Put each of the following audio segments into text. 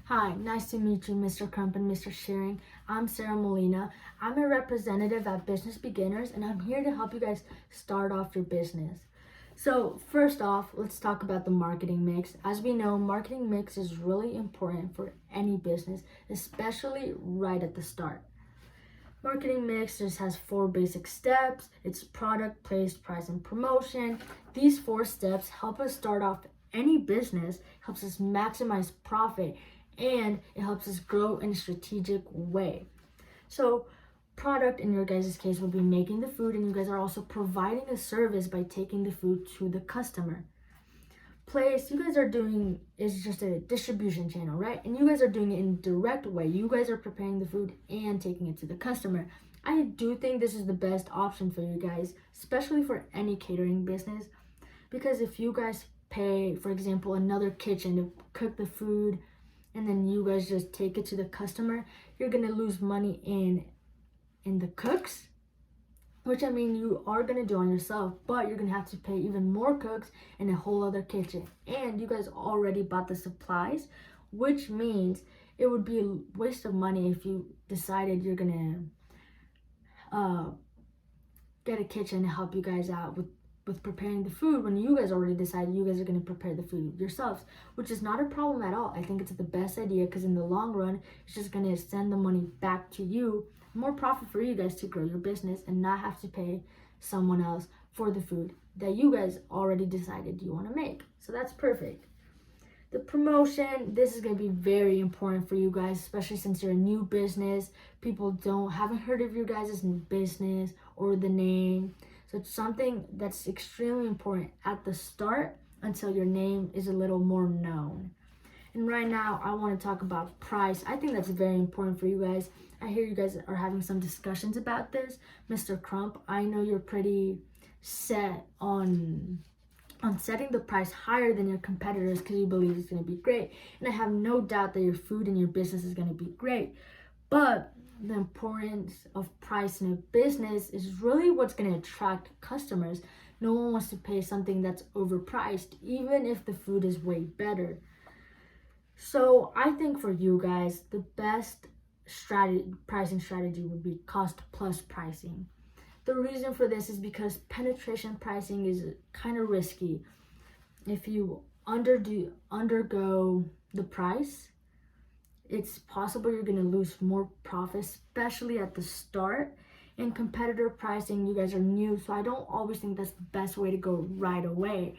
Hi, nice to meet you, Mr. Crump and Mr. Shearing. I'm Sarah Molina. I'm a representative at Business Beginners, and I'm here to help you guys start off your business. So, first off, let's talk about the marketing mix. As we know, marketing mix is really important for any business, especially right at the start. Marketing mix just has four basic steps. It's product, place, price, and promotion. These four steps help us start off any business, helps us maximize profit, and it helps us grow in a strategic way. So, product in your guys' case would be making the food, and you guys are also providing a service by taking the food to the customer. Place you guys are doing is just a distribution channel, right? And you guys are doing it in a direct way. You guys are preparing the food and taking it to the customer. I do think this is the best option for you guys, especially for any catering business, because if you guys pay, for example, another kitchen to cook the food and then you guys just take it to the customer, you're gonna lose money in the cooks, which I mean you are gonna do on yourself, but you're gonna have to pay even more cooks in a whole other kitchen. And you guys already bought the supplies, which means it would be a waste of money if you decided you're gonna get a kitchen to help you guys out with preparing the food when you guys already decided you guys are going to prepare the food yourselves, which is not a problem at all. I think it's the best idea because in the long run, it's just going to send the money back to you, more profit for you guys to grow your business and not have to pay someone else for the food that you guys already decided you want to make. So that's perfect. The promotion, this is going to be very important for you guys, especially since you're a new business. People haven't heard of your guys' business or the name. So it's something that's extremely important at the start until your name is a little more known. And right now, I want to talk about price. I think that's very important for you guys. I hear you guys are having some discussions about this. Mr. Crump, I know you're pretty set on setting the price higher than your competitors because you believe it's going to be great. And I have no doubt that your food and your business is going to be great. But the importance of price in a business is really what's going to attract customers. No one wants to pay something that's overpriced, even if the food is way better. So I think for you guys, the best pricing strategy would be cost plus pricing. The reason for this is because penetration pricing is kind of risky. If you undergo the price, it's possible you're going to lose more profit, especially at the start. In competitor pricing, you guys are new, so I don't always think that's the best way to go right away.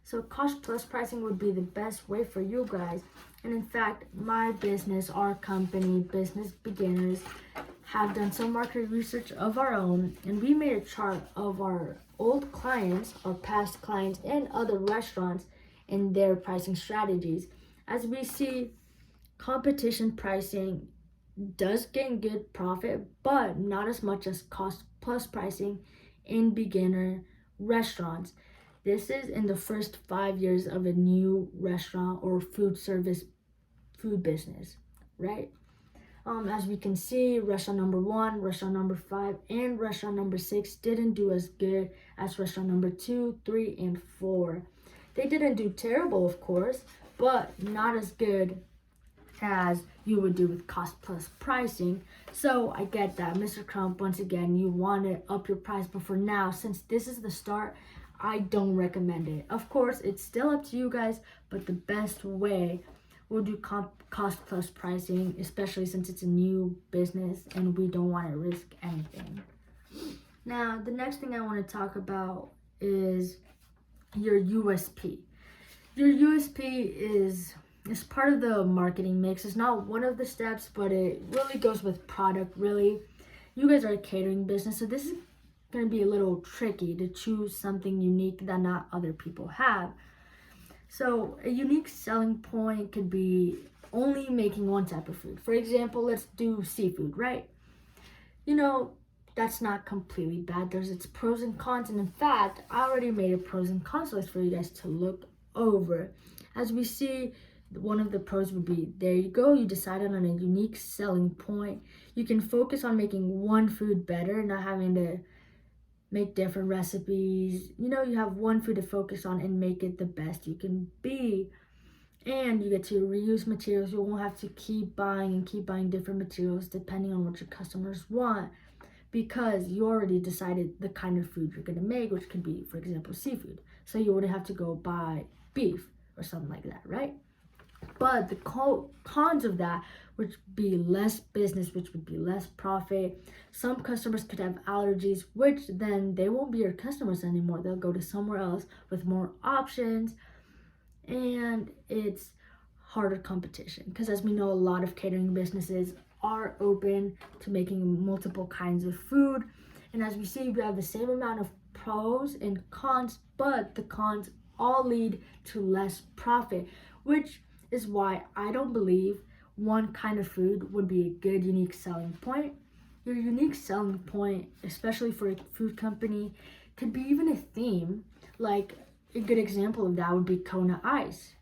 So cost plus pricing would be the best way for you guys. And in fact, my business, our company, Business Beginners, have done some market research of our own, and we made a chart of our old clients, our past clients, and other restaurants and their pricing strategies. As we see, competition pricing does gain good profit, but not as much as cost plus pricing in beginner restaurants. This is in the first 5 years of a new restaurant or food business, right? As we can see, restaurant number 1, restaurant number 5, and restaurant number 6 didn't do as good as restaurant number 2, 3, and 4. They didn't do terrible, of course, but not as good as you would do with cost plus pricing. So I get that, Mr. Crump, once again, you want to up your price, but for now, since this is the start, I don't recommend it. Of course, it's still up to you guys, but the best way will do cost plus pricing, especially since it's a new business and we don't want to risk anything. Now, the next thing I want to talk about is your USP. Your USP is part of the marketing mix. It's not one of the steps, but it really goes with product, really. You guys are a catering business, so this is going to be a little tricky to choose something unique that not other people have. So a unique selling point could be only making one type of food. For example, let's do seafood, right? You know, that's not completely bad. There's its pros and cons. And in fact, I already made a pros and cons list for you guys to look over. As we see, one of the pros would be, there you go, you decided on a unique selling point. You can focus on making one food better, not having to make different recipes. You know, you have one food to focus on and make it the best you can be. and you get to reuse materials. You won't have to keep buying different materials depending on what your customers want, because you already decided the kind of food you're going to make, which could be, for example, seafood. So you wouldn't have to go buy beef or something like that, right? But the cons of that would be less business, which would be less profit. Some customers could have allergies, which then they won't be your customers anymore. They'll go to somewhere else with more options, and it's harder competition, because as we know, a lot of catering businesses are open to making multiple kinds of food. And as we see, we have the same amount of pros and cons, but the cons all lead to less profit, which is why I don't believe one kind of food would be a good unique selling point. Your unique selling point, especially for a food company, could be even a theme. Like a good example of that would be Kona Ice.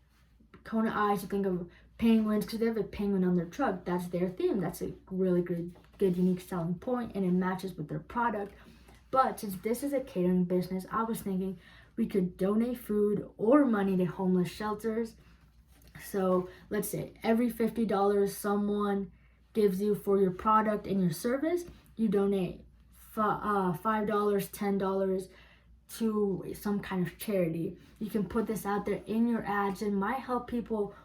Kona Ice, you think of penguins because they have a penguin on their truck. That's their theme. That's a really good unique selling point, and it matches with their product. But since this is a catering business, I was thinking we could donate food or money to homeless shelters. So let's say every $50 someone gives you for your product and your service, you donate $5, $10 to some kind of charity. You can put this out there in your ads, and might help people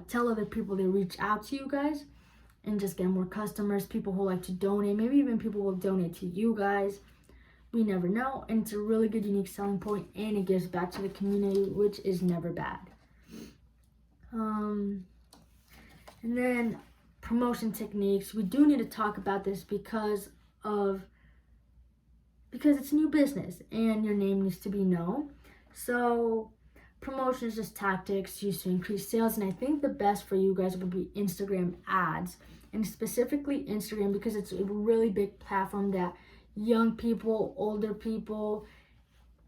tell other people to reach out to you guys and just get more customers, people who like to donate. Maybe even people will donate to you guys. We never know. And it's a really good unique selling point, and it gives back to the community, which is never bad. And then promotion techniques. We do need to talk about this because it's a new business and your name needs to be known. So promotion is just tactics used to increase sales, and I think the best for you guys would be Instagram ads, and specifically Instagram, because it's a really big platform that young people, older people,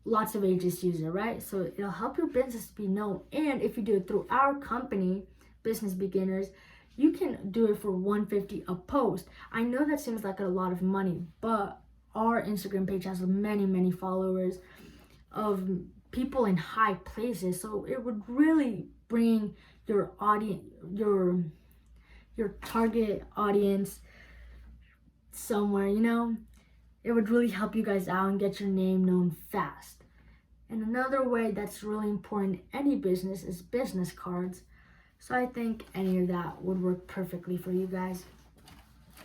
lots of ages use it, right? So it'll help your business be known. And if you do it through our company, Business Beginners, you can do it for $150 a post. I know that seems like a lot of money, but our Instagram page has many followers of people in high places, so it would really bring your audience, your target audience somewhere, it would really help you guys out and get your name known fast. And another way that's really important in any business is business cards. So I think any of that would work perfectly for you guys.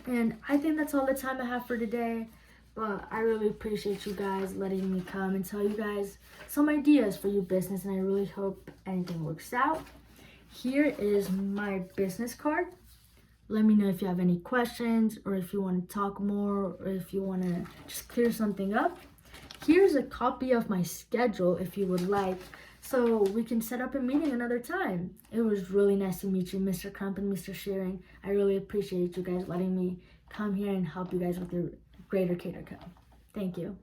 And I think that's all the time I have for today. But I really appreciate you guys letting me come and tell you guys some ideas for your business, and I really hope anything works out. Here is my business card. Let me know if you have any questions, or if you want to talk more, or if you want to just clear something up. Here's a copy of my schedule if you would like, so we can set up a meeting another time. It was really nice to meet you, Mr. Crump and Mr. Shearing. I really appreciate you guys letting me come here and help you guys with your Greater Cater Co. Thank you.